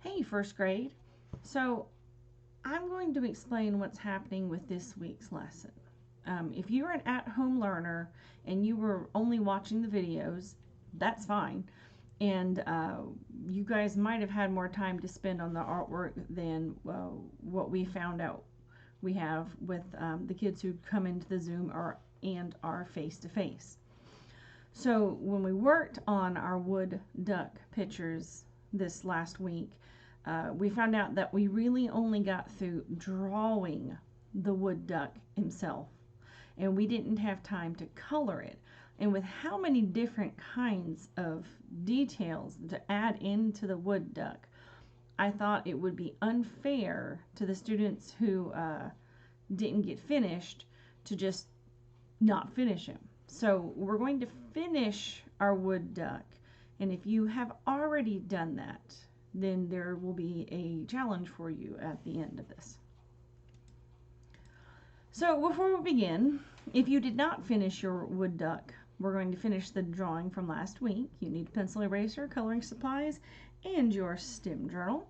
Hey, first grade. So I'm going to explain what's happening with this week's lesson. If you're an at-home learner and you were only watching the videos, that's fine. And you guys might have had more time to spend on the artwork than what we found out we have with the kids who come into the Zoom and are face-to-face. So when we worked on our wood duck pictures this last week, we found out that we really only got through drawing the wood duck himself, and we didn't have time to color it. And with how many different kinds of details to add into the wood duck, I thought it would be unfair to the students who didn't get finished to just not finish him. So we're going to finish our wood duck, and if you have already done that, then there will be a challenge for you at the end of this. So before we begin, if you did not finish your wood duck, we're going to finish the drawing from last week. You need a pencil eraser, coloring supplies, and your STEM journal.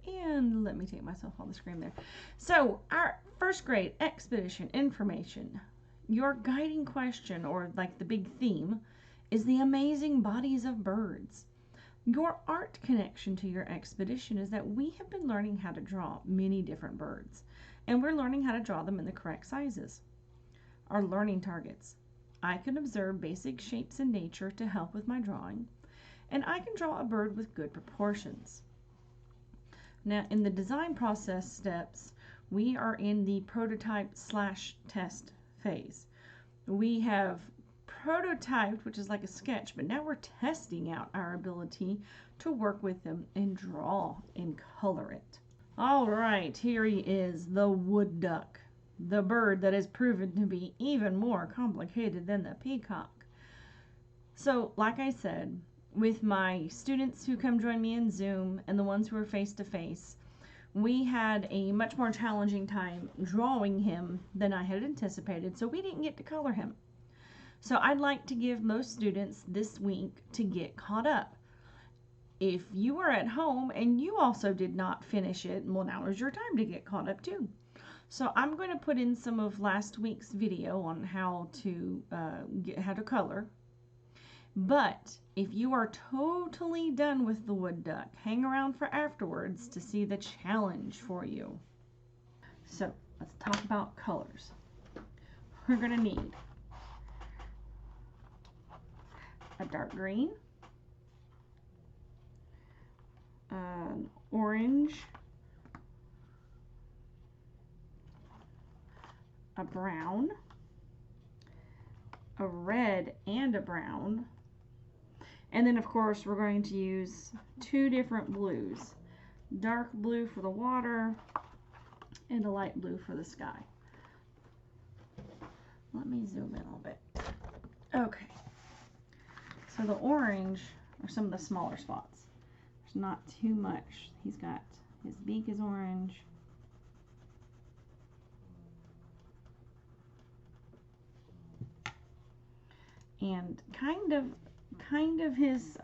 And let me take myself off the screen there. So our first grade expedition information, your guiding question, or like the big theme, is the amazing bodies of birds. Your art connection to your expedition is that we have been learning how to draw many different birds, and we're learning how to draw them in the correct sizes. Our learning targets. I can observe basic shapes in nature to help with my drawing, and I can draw a bird with good proportions. Now, in the design process steps, we are in the prototype/test phase. We have prototyped, which is like a sketch, but now we're testing out our ability to work with them and draw and color it. All right, here he is, the wood duck, the bird that has proven to be even more complicated than the peacock. So, like I said, with my students who come join me in Zoom and the ones who are face-to-face, we had a much more challenging time drawing him than I had anticipated, so we didn't get to color him. So I'd like to give most students this week to get caught up. If you are at home and you also did not finish it, well, now is your time to get caught up too. So I'm going to put in some of last week's video on how to color. But if you are totally done with the wood duck, hang around for afterwards to see the challenge for you. So let's talk about colors. We're going to need a dark green, an orange, a brown, a red and a brown, and then of course we're going to use two different blues, dark blue for the water and a light blue for the sky. Let me zoom in a little bit. Okay, so the orange are some of the smaller spots. There's not too much. He's got, his beak is orange. And kind of his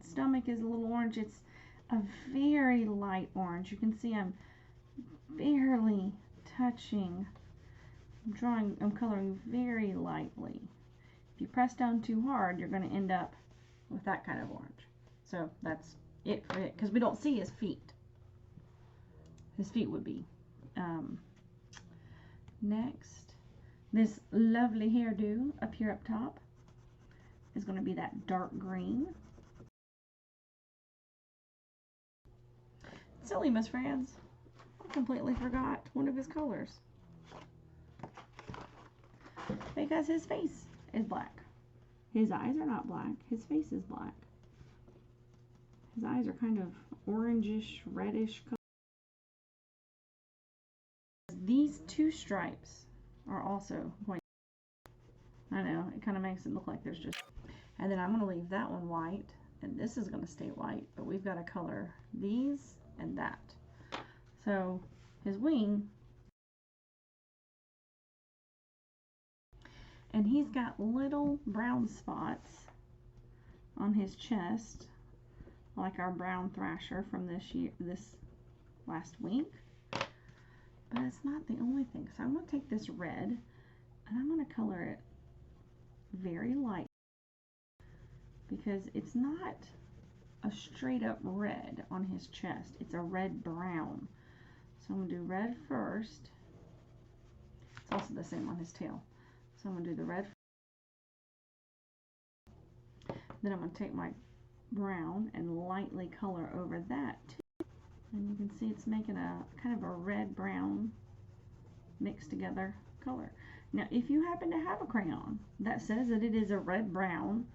stomach is a little orange. It's a very light orange. You can see I'm barely touching. I'm coloring very lightly. If you press down too hard, you're going to end up with that kind of orange. So that's it for it, because we don't see his feet. His feet would be. Next, this lovely hairdo up here up top is going to be that dark green. Silly, Miss Franz. I completely forgot one of his colors. Because his face is black. His eyes are not black. His face is black. His eyes are kind of orangish, reddish color. These two stripes are also going. I know, it kind of makes it look like there's just. And then I'm going to leave that one white, and this is going to stay white, but we've got to color these and that. So his wing, and he's got little brown spots on his chest like our brown thrasher from this last week. But it's not the only thing. So I'm going to take this red and I'm going to color it very light, because it's not a straight up red on his chest. It's a red brown. So I'm going to do red first. It's also the same on his tail. So I'm going to do the red. Then I'm going to take my brown and lightly color over that too. And you can see it's making a kind of a red brown mixed together color. Now if you happen to have a crayon that says that it is a red brown,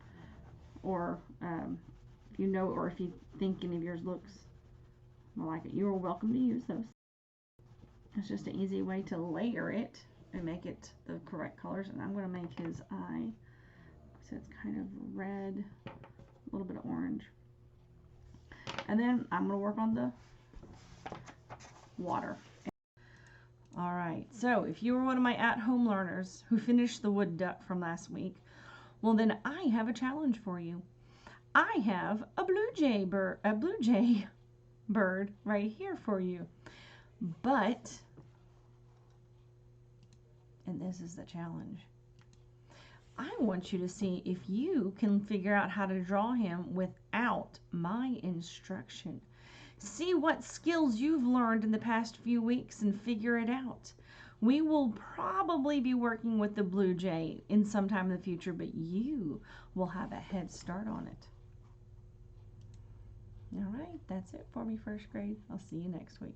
or if you know, or if you think any of yours looks more like it, you are welcome to use those. It's just an easy way to layer it and make it the correct colors. And I'm going to make his eye, so it's kind of red, a little bit of orange. And then I'm going to work on the water. Alright, so if you were one of my at-home learners who finished the wood duck from last week, well then I have a challenge for you. I have a blue jay bird right here for you. But, and this is the challenge, I want you to see if you can figure out how to draw him without my instruction. See what skills you've learned in the past few weeks and figure it out. We will probably be working with the blue jay in some time in the future, but you will have a head start on it. All right, that's it for me, first grade. I'll see you next week.